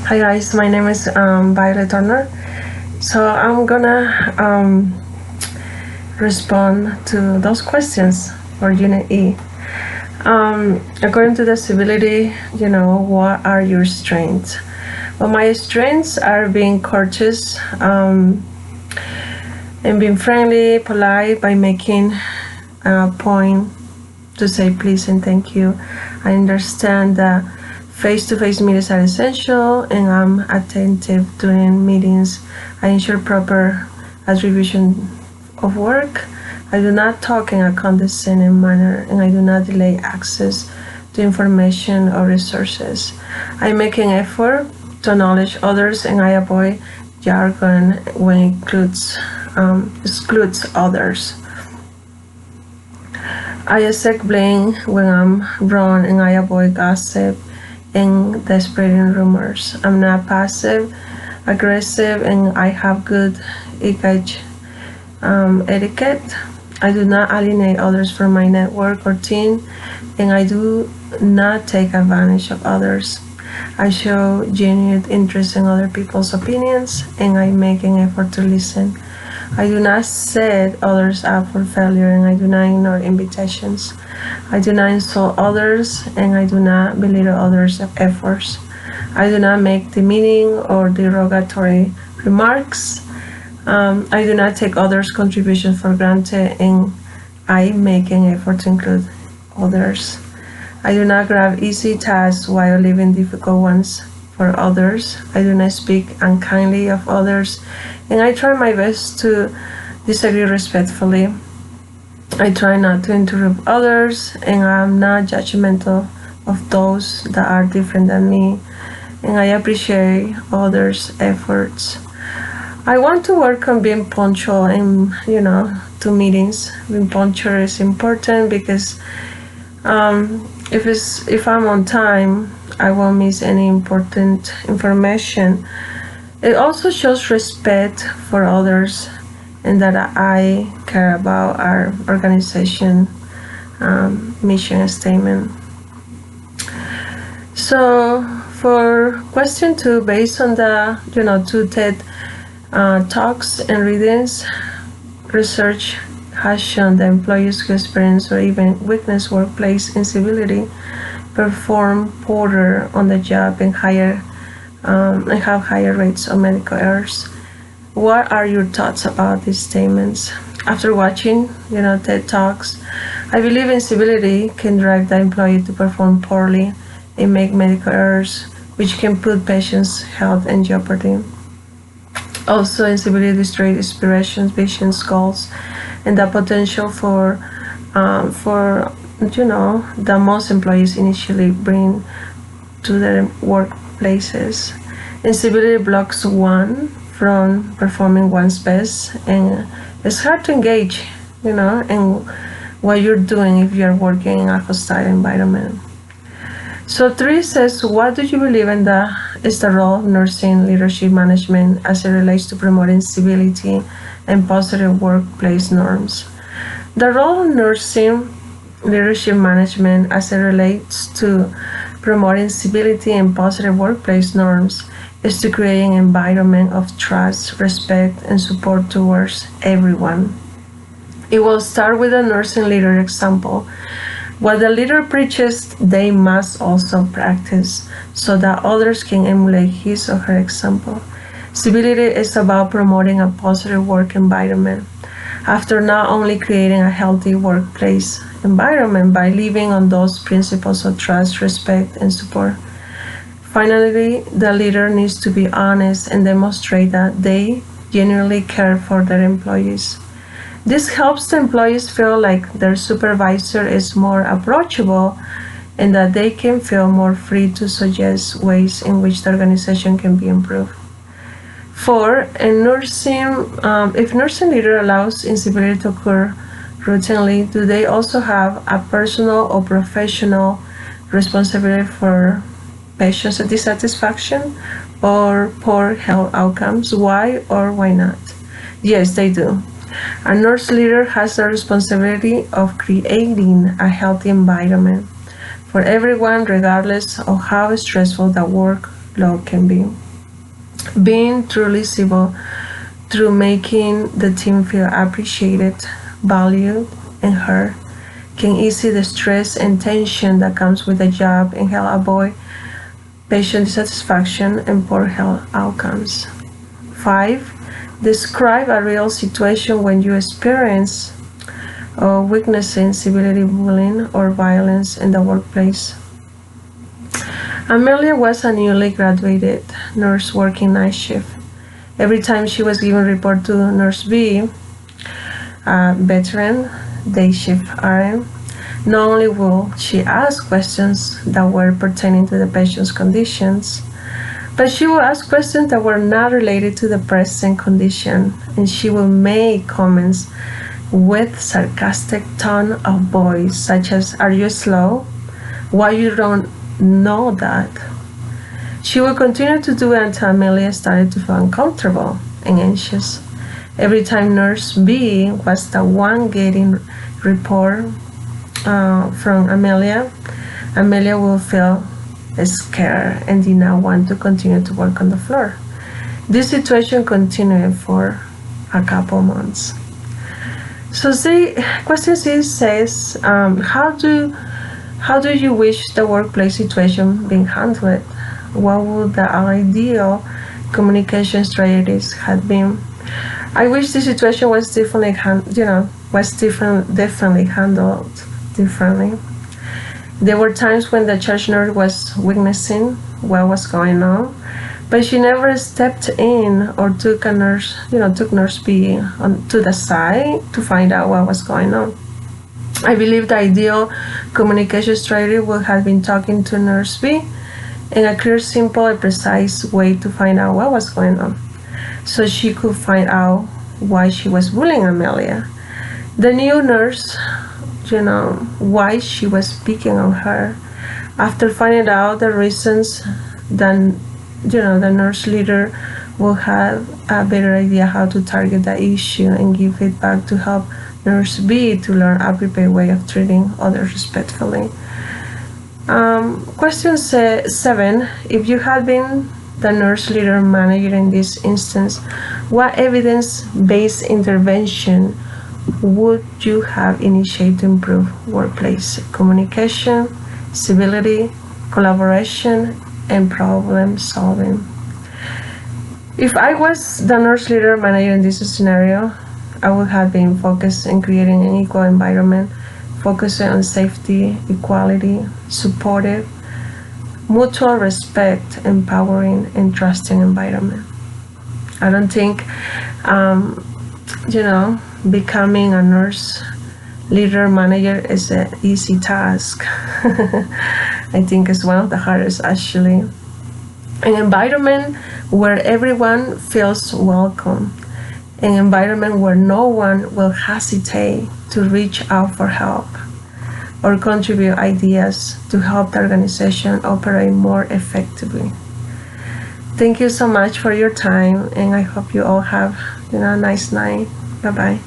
Hi guys, my name is Violet Turner. So I'm gonna respond to those questions for Unit E. According to the civility, what are your strengths? Well, my strengths are being courteous and being friendly, polite by making a point to say please and thank you. I understand that face-to-face meetings are essential and I'm attentive during meetings. I ensure proper attribution of work. I do not talk in a condescending manner and I do not delay access to information or resources. I make an effort to acknowledge others and I avoid jargon when it excludes others. I accept blame when I'm wrong and I avoid gossip and the spreading rumors. I'm not passive aggressive and I have good etiquette. I do not alienate others from my network or team and I do not take advantage of others. I show genuine interest in other people's opinions and I make an effort to listen. I do not set others up for failure and I do not ignore invitations. I do not insult others and I do not belittle others' efforts. I do not make demeaning or derogatory remarks. I do not take others' contributions for granted and I make an effort to include others. I do not grab easy tasks while leaving difficult ones for others. I do not speak unkindly of others and I try my best to disagree respectfully. I try not to interrupt others and I'm not judgmental of those that are different than me and I appreciate others' efforts. I want to work on being punctual and to meetings. Being punctual is important because if I'm on time, I won't miss any important information. It also shows respect for others and that I care about our organization mission statement. So for question 2, based on the two TED talks and readings, research has shown that employees who experience or even witness workplace incivility perform poorer on the job and have higher rates of medical errors. What are your thoughts about these statements? After watching, TED Talks, I believe incivility can drive the employee to perform poorly and make medical errors, which can put patients' health in jeopardy. Also, incivility destroys aspirations, visions, goals, and the potential for the most employees initially bring to their workplaces. Incivility blocks one from performing one's best and it's hard to engage in what you're doing if you're working in a hostile environment. So 3 says, what do you believe is the role of nursing leadership management as it relates to promoting civility and positive workplace norms? The role of nursing leadership management as it relates to promoting civility and positive workplace norms is to create an environment of trust, respect, and support towards everyone. It will start with a nursing leader example. What the leader preaches, they must also practice so that others can emulate his or her example. Civility is about promoting a positive work environment. After not only creating a healthy workplace environment by living on those principles of trust, respect, and support. Finally, the leader needs to be honest and demonstrate that they genuinely care for their employees. This helps the employees feel like their supervisor is more approachable and that they can feel more free to suggest ways in which the organization can be improved. 4, if nursing leader allows incivility to occur routinely, do they also have a personal or professional responsibility for patient dissatisfaction or poor health outcomes? Why or why not? Yes, they do. A nurse leader has the responsibility of creating a healthy environment for everyone, regardless of how stressful the work love can be. Being truly civil through making the team feel appreciated, valued, and heard can ease the stress and tension that comes with the job and help avoid patient dissatisfaction and poor health outcomes. 5. Describe a real situation when you experience or witnessing civility, bullying, or violence in the workplace. Amelia was a newly graduated nurse working night shift. Every time she was given a report to Nurse B, a veteran day shift RN, not only will she ask questions that were pertaining to the patient's conditions, but she will ask questions that were not related to the present condition, and she will make comments with sarcastic tone of voice, such as, "Are you slow? Why you don't know that?" She will continue to do it until Amelia started to feel uncomfortable and anxious. Every time Nurse B was the one getting report from Amelia, Amelia will feel scared and did not want to continue to work on the floor. This situation continued for a couple months. So question 6 says, how do you wish the workplace situation being handled? What would the ideal communication strategies have been? I wish the situation was definitely handled differently. There were times when the charge nurse was witnessing what was going on, but she never stepped in or took Nurse B to the side to find out what was going on. I believe the ideal communication strategy would have been talking to Nurse B in a clear, simple, and precise way to find out what was going on, so she could find out why she was bullying Amelia. The new nurse, why she was picking on her. After finding out the reasons, then the nurse leader will have a better idea how to target the issue and give feedback to help Nurse B to learn a prepared way of treating others respectfully. Question 7. If you had been the nurse leader manager in this instance, what evidence-based intervention would you have initiated to improve workplace communication, civility, collaboration, and problem solving? If I was the nurse leader manager in this scenario, I would have been focused on creating an equal environment, focusing on safety, equality, supportive, mutual respect, empowering, and trusting environment. I don't think, becoming a nurse leader manager is an easy task. I think it's one of the hardest, actually. An environment where everyone feels welcome, an environment where no one will hesitate to reach out for help or contribute ideas to help the organization operate more effectively. Thank you so much for your time, and I hope you all have a nice night. Bye-bye.